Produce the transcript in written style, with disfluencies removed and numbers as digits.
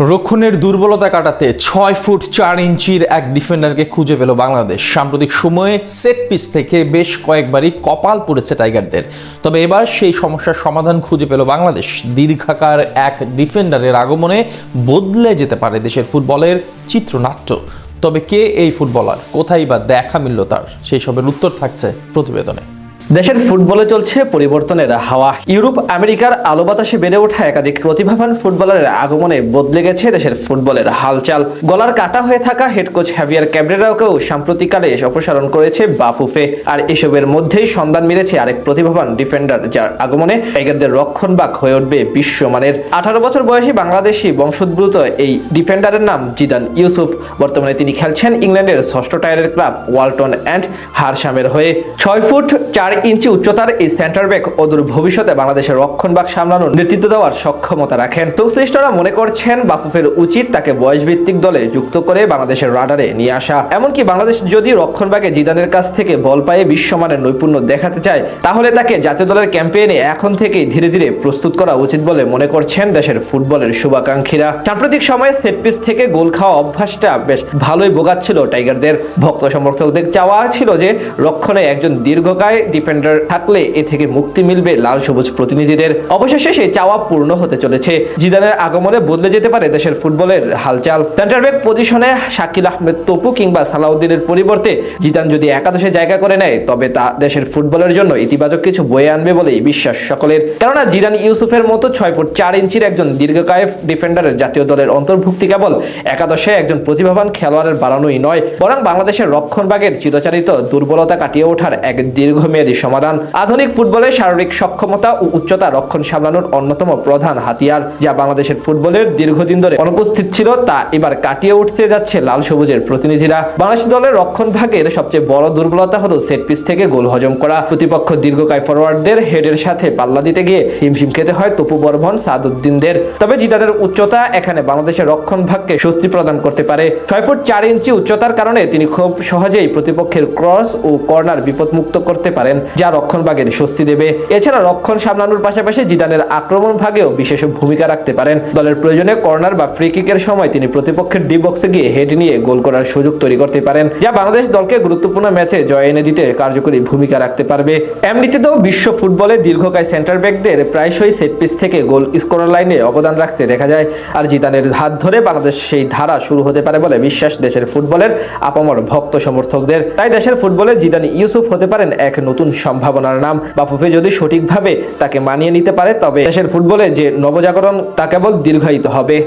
রক্ষণের দুর্বলতা কাটাতে 6 ফুট 4 ইঞ্চির এক ডিফেন্ডারকে খুঁজে পেল বাংলাদেশ। সাম্প্রতিক সময়ে সেট পিস থেকে বেশ কয়েকবারই কপাল পড়েছে টাইগারদের, তবে এবার সেই সমস্যার সমাধান খুঁজে পেল বাংলাদেশ। দীর্ঘাকার এক ডিফেন্ডারের আগমনে বদলে যেতে পারে দেশের ফুটবলের চিত্রনাট্য। তবে কে এই ফুটবলার, কোথায় বা দেখা মিলল তার, সেই সবের উত্তর থাকছে প্রতিবেদনে। দেশের ফুটবলে চলছে পরিবর্তনের হাওয়া। ইউরোপ আমেরিকার আলো বাতাসে বেড়ে ওঠা একাধিক প্রতিভাবান ফুটবলারের আগমনে বদলে গেছে দেশের ফুটবলের হালচাল। গলার কাটা হয়ে থাকা হেড কোচ হাভিয়ার ক্যাব্রেরাকেও সাম্প্রতিককালে অপসারণ করেছে বাফুফে। আর এসবের মধ্যেই সন্ধান মিলেছে আরেক প্রতিভাবান ডিফেন্ডার, যার আগমনে টাইগারদের রক্ষণভাগ হয়ে উঠবে বিশ্বমানের। 18 বছর বয়সী বাংলাদেশি বংশোদ্ভূত এই ডিফেন্ডারের নাম জিদান ইউসুফ। বর্তমানে তিনি খেলছেন ইংল্যান্ডের 6ষ্ঠ টায়ারের ক্লাব ওয়ালটন অ্যান্ড হারশামের হয়ে। 6 ফুট 4 ইঞ্চি উচ্চতার এই সেন্টার ব্যাক অদূর ভবিষ্যতে বাংলাদেশের রক্ষণভাগ সামলানোর নেতৃত্ব দেওয়ার সক্ষমতা রাখেন। সংশ্লিষ্টরা মনে করছেন বাফুফের উচিত তাকে বয়সভিত্তিক দলে যুক্ত করে বাংলাদেশের রাডারে নিয়ে আসা। এমনকি বাংলাদেশ যদি রক্ষণভাগে জিদানের কাছ থেকে বল পায়ে বিশ্বমানের নৈপুণ্য দেখাতে চায়, তাহলে তাকে জাতীয় দলের ক্যাম্পেইনে এখন থেকেই ধীরে ধীরে প্রস্তুত করা উচিত বলে মনে করছেন দেশের ফুটবলের শুভাকাঙ্ক্ষীরা। সাম্প্রতিক সময়ে সেট পিস থেকে গোল খাওয়া অভ্যাসটা বেশ ভালোই ভোগাচ্ছিল টাইগারদের। ভক্ত সমর্থকদের চাওয়া ছিল যে রক্ষণে একজন দীর্ঘকায় ডিফেন্ডার থাকলে এ থেকে মুক্তি মিলবে লাল সবুজ প্রতিনিধিদের। অবশেষে সেই চাওয়া পূর্ণ হতে চলেছে। জিদানের আগমনে বদলে যেতে পারে দেশের ফুটবলের হালচাল। সেন্টার ব্যাক পজিশনে শাকিল আহমেদ তপু কিংবা সালাউদ্দিনের পরিবর্তে জিদান যদি একাদশে জায়গা করে নেয়, তবে তা দেশের ফুটবলের জন্য ইতিবাচক কিছু বয়ে আনবে বলেই বিশ্বাস সকলের। কেননা জিদান ইউসুফের মতো 6 ফুট 4 ইঞ্চির একজন দীর্ঘকায় ডিফেন্ডারের জাতীয় দলের অন্তর্ভুক্তি কেবল একাদশে একজন প্রতিভাবান খেলোয়াড়ের বাড়ানোই নয়, বরং বাংলাদেশের রক্ষণভাগের চিরচারিত দুর্বলতা কাটিয়ে ওঠার এক দীর্ঘমেয়াদী সমাধান। আধুনিক ফুটবলের শারীরিক সক্ষমতা ও উচ্চতা রক্ষণ সামলানোর অন্যতম প্রধান হাতিয়ার, যা বাংলাদেশের ফুটবলের দীর্ঘদিন ধরে অনুপস্থিত ছিল, তা এবার কাটিয়ে উঠতে যাচ্ছে লাল সবুজের প্রতিনিধিরা। বাংলাদেশ দলের রক্ষণ ভাগের সবচেয়ে বড় দুর্বলতা হলো সেট পিস থেকে গোল হজম করা। প্রতিপক্ষ দীর্ঘকায় ফরওয়ার্ডদের হেডের সাথে পাল্লা দিতে গিয়ে হিমশিম খেতে হয় তপু বর্মন, সাদউদ্দিনদের। তবে জিদানের উচ্চতা এখানে বাংলাদেশের রক্ষণ ভাগকে স্বস্তি প্রদান করতে পারে। 6 ফুট 4 ইঞ্চি উচ্চতার কারণে তিনি খুব সহজেই প্রতিপক্ষের ক্রস ও কর্নার বিপদমুক্ত করতে পারেন, যা রক্ষণ ভাগের স্বস্তি দেবে। এছাড়া রক্ষণ সামলানোর পাশাপাশি জিদানের আক্রমণ ভাগেও বিশেষ ভূমিকা রাখতে পারেন। দলের প্রয়োজনে কর্নার বা ফ্রি কিকের সময় তিনি প্রতিপক্ষের ডি বক্সে গিয়ে হেড নিয়ে গোল করার সুযোগ তৈরি করতে পারেন, যা বাংলাদেশ দলকে গুরুত্বপূর্ণ ম্যাচে জয় এনে দিতে কার্যকরী ভূমিকা রাখতে পারবে। এমনিতেও বিশ্ব ফুটবলে দীর্ঘকায় সেন্টার ব্যাকদের প্রায়শই সেট পিস থেকে গোল স্কোরার লাইনে অবদান রাখতে দেখা যায়। আর জিদানের হাত ধরে বাংলাদেশ সেই ধারা শুরু হতে পারে বলে বিশ্বাস দেশের ফুটবলের আপামর ভক্ত সমর্থকদের। তাই দেশের ফুটবলে জিদান ইউসুফ হতে পারেন এক নতুন সম্ভাবনার নাম। বাফুফে যদি সঠিকভাবে তাকে মানিয়ে নিতে পারে, তবে দেশের ফুটবলে যে নবজাগরণ তা কেবল দীর্ঘায়িত হবে।